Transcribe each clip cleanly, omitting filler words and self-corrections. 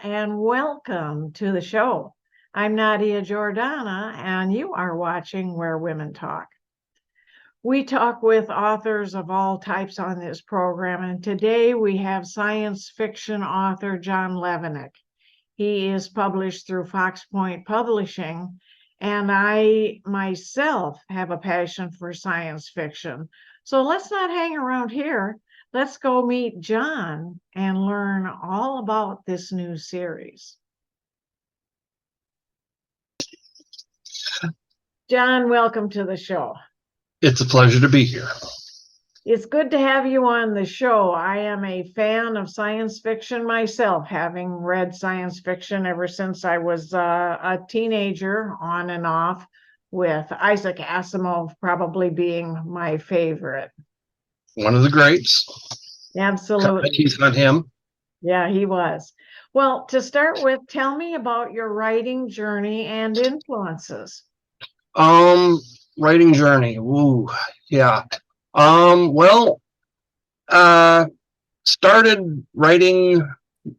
and welcome to the show. I'm Nadia Giordana, and you are watching Where Women Talk. We talk with authors of all types on this program, and today we have science fiction author John Levenick. He is published through Fox Point Publishing, and I myself have a passion for science fiction. So let's not hang around here. Let's go meet John and learn all about this new series. John, welcome to the show. It's a pleasure to be here. It's good to have you on the show. I am a fan of science fiction myself, having read science fiction ever since I was a teenager, on and off, with Isaac Asimov probably being my favorite. One of the greats. Absolutely. He's on him. Yeah, he was. Well, to start with, tell me about your writing journey and influences. Writing journey. Ooh, yeah. Well, started writing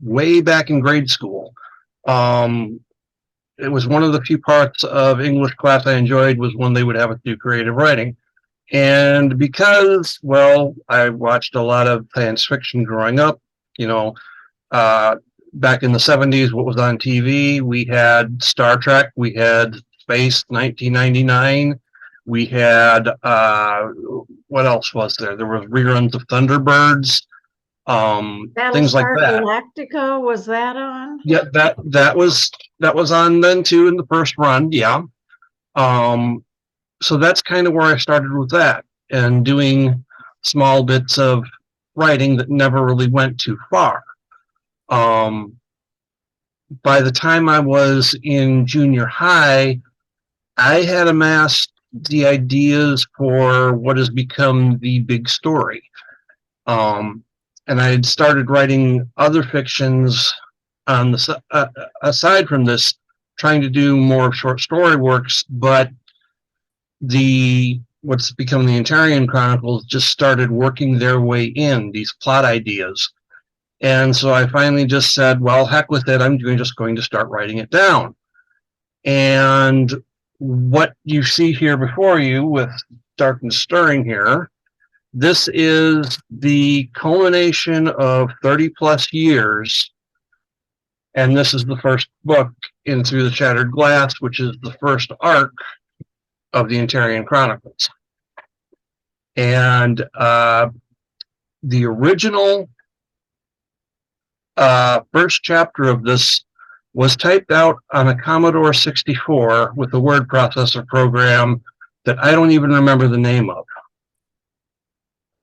way back in grade school. It was one of the few parts of English class I enjoyed was when they would have us do creative writing. And because, well, I watched a lot of science fiction growing up, back in the 70s, what was on TV, we had Star Trek, we had Space 1999, we had, what else was there? There was reruns of Thunderbirds, things like that. Galactica, was that on? Yeah, that was on then too in the first run, yeah. So that's kind of where I started with that, and doing small bits of writing that never really went too far. By the time I was in junior high, I had amassed the ideas for what has become the big story. And I had started writing other fictions on the aside from this, trying to do more short story works, but what's become the Antarian Chronicles just started working their way in, these plot ideas. And so I finally just said, well, heck with it, I'm just going to start writing it down. And what you see here before you with Darkness Stirring here, this is the culmination of 30 plus years. And this is the first book in Through the Shattered Glass, which is the first arc of the Antarian Chronicles. And the original first chapter of this was typed out on a Commodore 64 with a word processor program that I don't even remember the name of.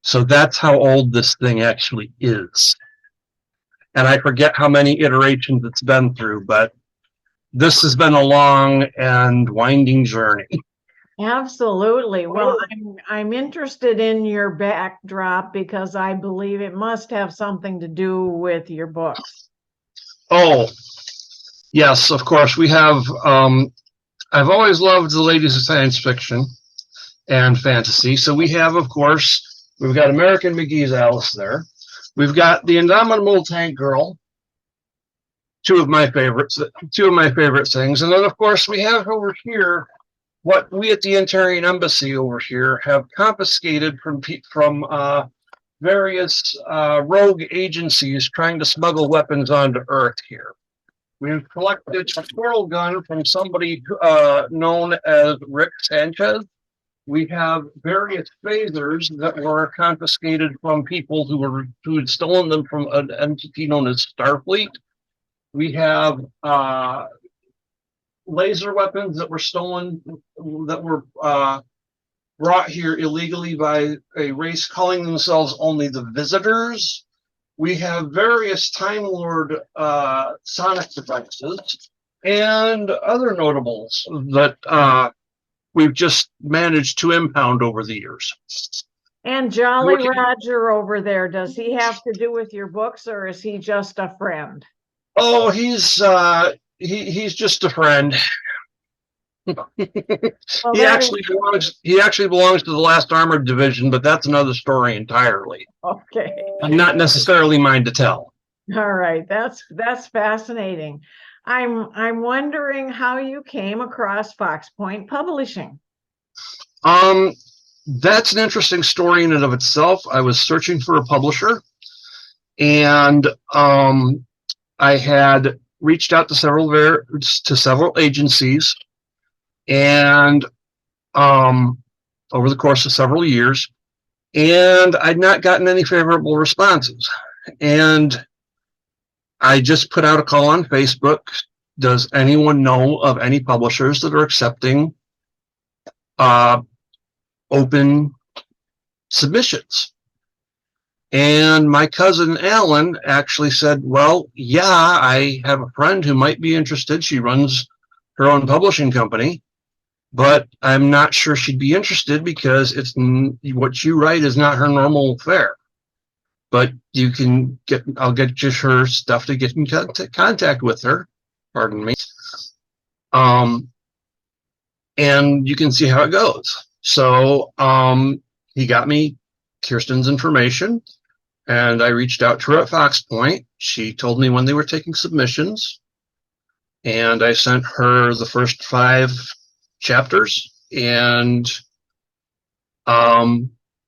So that's how old this thing actually is. And I forget how many iterations it's been through, but this has been a long and winding journey. Absolutely. Well, I'm interested in your backdrop because I believe it must have something to do with your books. Oh, yes, of course. We have, I've always loved the ladies of science fiction and fantasy. So we have, of course, we've got American McGee's Alice there. We've got The Indomitable Tank Girl, two of my favorite things. And then, of course, we have over here what we at the Antarian Embassy over here have confiscated from various rogue agencies trying to smuggle weapons onto Earth here. We've collected a squirrel gun from somebody known as Rick Sanchez. We have various phasers that were confiscated from people who had stolen them from an entity known as Starfleet. We have laser weapons that were stolen, that were brought here illegally by a race calling themselves only the Visitors. We have various Time Lord sonic devices and other notables that we've just managed to impound over the years. And Jolly Roger over there, does he have to do with your books, or is he just a friend? Oh, he's just a friend. Well, he actually belongs to the Last Armored Division, but that's another story entirely. Okay. And not necessarily mine to tell. All right, that's fascinating. I'm wondering how you came across Fox Point Publishing. Um, that's an interesting story in and of itself. I was searching for a publisher, and I had reached out to several agencies, and um, over the course of several years, and I'd not gotten any favorable responses. And I just put out a call on Facebook. Does anyone know of any publishers that are accepting uh, open submissions? And my cousin Alan actually said, well, yeah, I have a friend who might be interested. She runs her own publishing company, but I'm not sure she'd be interested because it's what you write is not her normal fare. But I'll get you her stuff to get in contact with her. Pardon me. Um, and you can see how it goes. So he got me Kirsten's information, and I reached out to her at Fox Point. She told me when they were taking submissions, and I sent her the first 5 chapters. And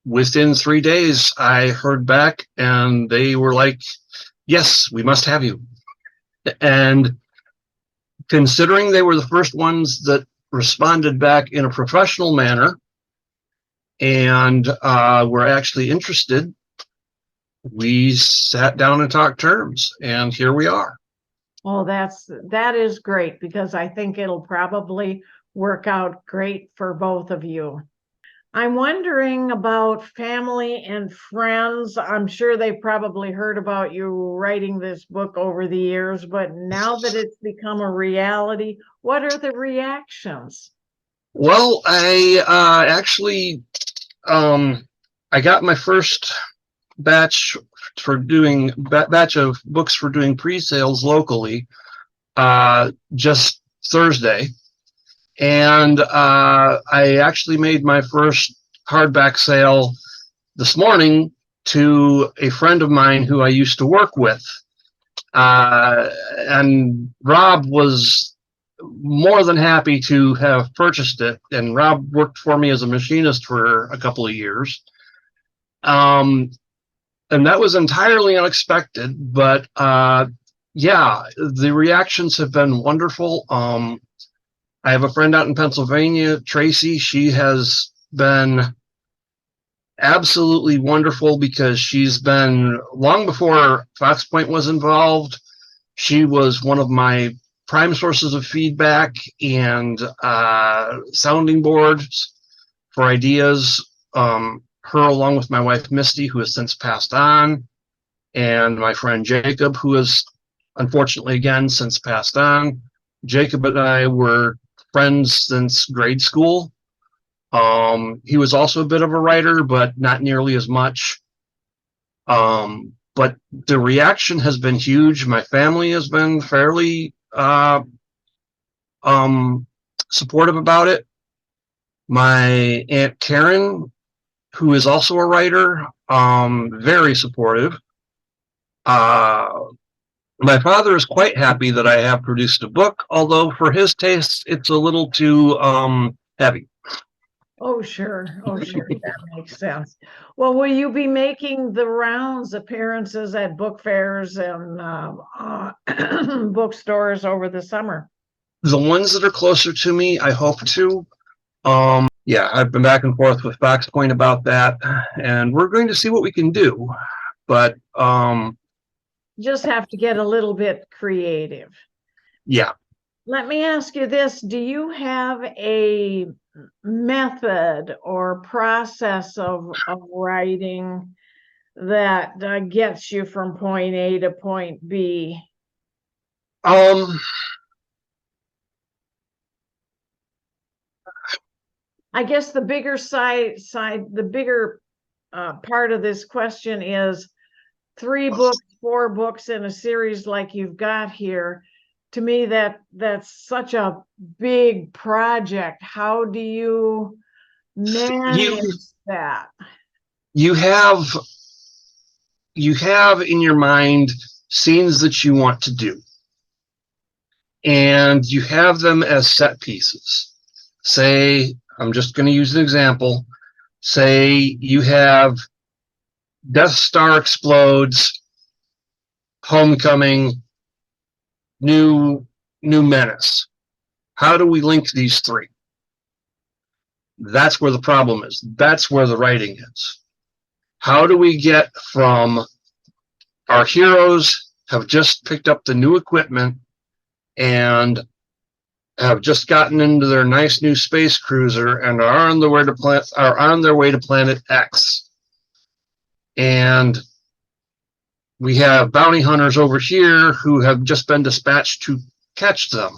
within 3 days, I heard back, and they were like, "Yes, we must have you." And considering they were the first ones that responded back in a professional manner and were actually interested, we sat down and talked terms, and here we are. Oh, that is great because I think it'll probably work out great for both of you. I'm wondering about family and friends. I'm sure they probably heard about you writing this book over the years, but now that it's become a reality, what are the reactions? Well, I actually I got my first batch batch of books for doing pre-sales locally just Thursday, and I actually made my first hardback sale this morning to a friend of mine who I used to work with, and Rob was more than happy to have purchased it. And Rob worked for me as a machinist for a couple of years. And that was entirely unexpected, but yeah, the reactions have been wonderful. I have a friend out in Pennsylvania, Tracy. She has been absolutely wonderful because she's been, long before Fox Point was involved, she was one of my prime sources of feedback and sounding boards for ideas. Her, along with my wife Misty, who has since passed on, and my friend Jacob, who has unfortunately again since passed on. Jacob and I were friends since grade school. He was also a bit of a writer, but not nearly as much. But the reaction has been huge. My family has been fairly supportive about it. My Aunt Karen, who is also a writer, very supportive. My father is quite happy that I have produced a book, although for his tastes, it's a little too heavy. Oh, sure. Oh, sure. That makes sense. Well, will you be making the rounds, appearances at book fairs and bookstores over the summer? The ones that are closer to me, I hope to. Yeah, I've been back and forth with Fox Point about that, and we're going to see what we can do. But Just have to get a little bit creative. yeah. Let me ask you this. Do you have a method or process of writing that gets you from point A to point B? Um, I guess the bigger the bigger part of this question is 3 books, 4 books in a series like you've got here. To me, that's such a big project. How do you manage that? you have in your mind scenes that you want to do. And you have them as set pieces. Say, I'm just going to use an example. Say you have Death Star explodes, Homecoming, new menace. How do we link these three? That's where the problem is. That's where the writing is. How do we get from our heroes have just picked up the new equipment and have just gotten into their nice new space cruiser and are on their way to planet X, and we have bounty hunters over here who have just been dispatched to catch them.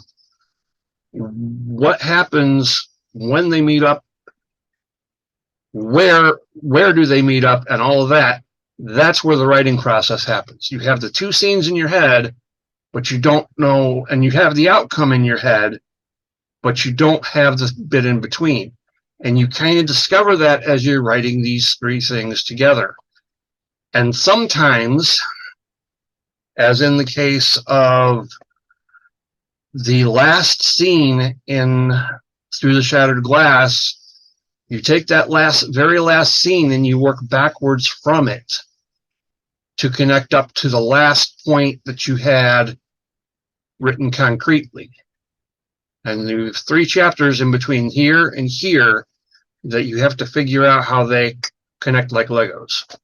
What happens when they meet up? Where do they meet up, and all of that? That's where the writing process happens. You have the two scenes in your head, but you don't know, and you have the outcome in your head, but you don't have the bit in between. And you kind of discover that as you're writing these three things together. And sometimes, as in the case of the last scene in Through the Shattered Glass, you take that very last scene and you work backwards from it to connect up to the last point that you had written concretely. And there's 3 chapters in between here and here that you have to figure out how they connect like Legos.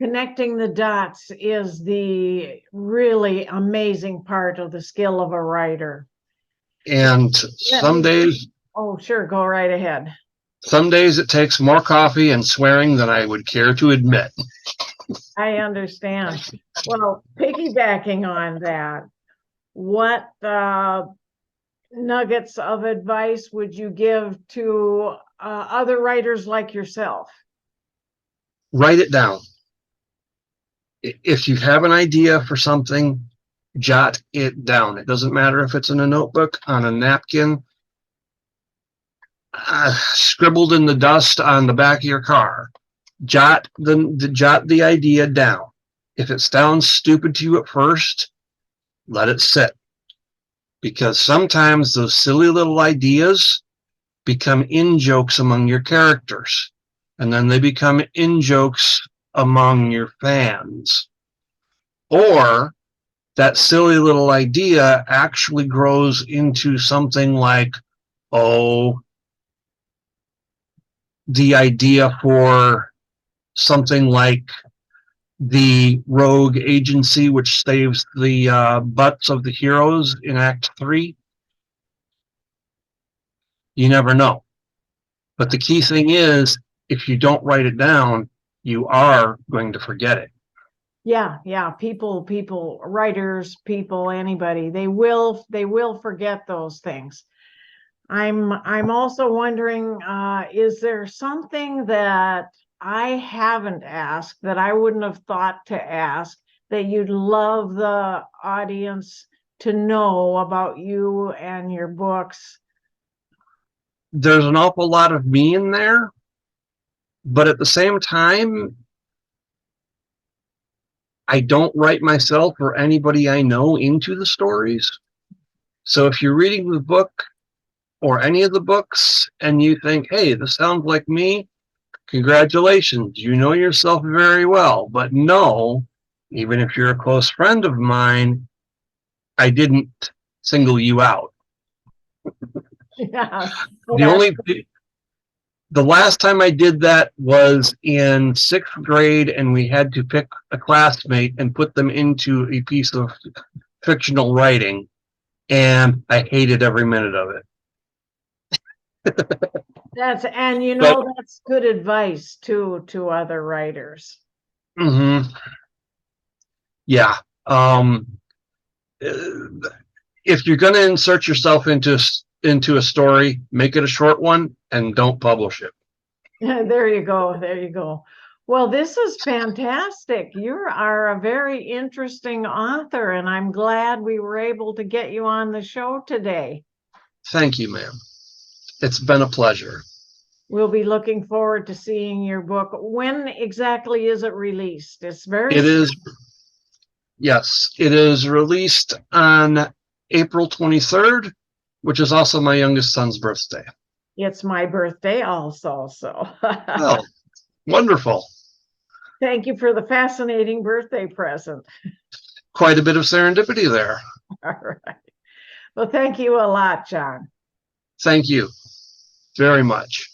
Connecting the dots is the really amazing part of the skill of a writer. And some days... Oh, sure, go right ahead. Some days it takes more coffee and swearing than I would care to admit. I understand. Well, piggybacking on that, what nuggets of advice would you give to other writers like yourself? Write it down. If you have an idea for something, jot it down. It doesn't matter if it's in a notebook, on a napkin, scribbled in the dust on the back of your car. Jot the idea down. If it sounds stupid to you at first, let it sit. Because sometimes those silly little ideas become in-jokes among your characters. And then they become in-jokes among your fans. Or that silly little idea actually grows into something like, oh, the idea for something like the rogue agency which saves the butts of the heroes in Act 3. You never know. But the key thing is, if you don't write it down, you are going to forget it. Yeah, people, writers, people, anybody, they will forget those things. I'm also wondering, is there something that I haven't asked that I wouldn't have thought to ask that you'd love the audience to know about you and your books? There's an awful lot of me in there, but at the same time, I don't write myself or anybody I know into the stories. So if you're reading the book or any of the books and you think, hey, this sounds like me, congratulations, you know yourself very well. But no, even if you're a close friend of mine, I didn't single you out. Yeah. The last time I did that was in 6th grade, and we had to pick a classmate and put them into a piece of fictional writing, and I hated every minute of it. That's good advice to other writers. Mm-hmm. Yeah. If you're going to insert yourself into a story, make it a short one and don't publish it. There you go. Well, this is fantastic. You are a very interesting author, and I'm glad we were able to get you on the show today. Thank you, ma'am. It's been a pleasure. We'll be looking forward to seeing your book. When exactly is it released? It Yes, it is released on April 23rd, which is also my youngest son's birthday. It's my birthday also, so Oh, wonderful. thank you for the fascinating birthday present. Quite a bit of serendipity there. All right. Well, thank you a lot, John. Thank you very much.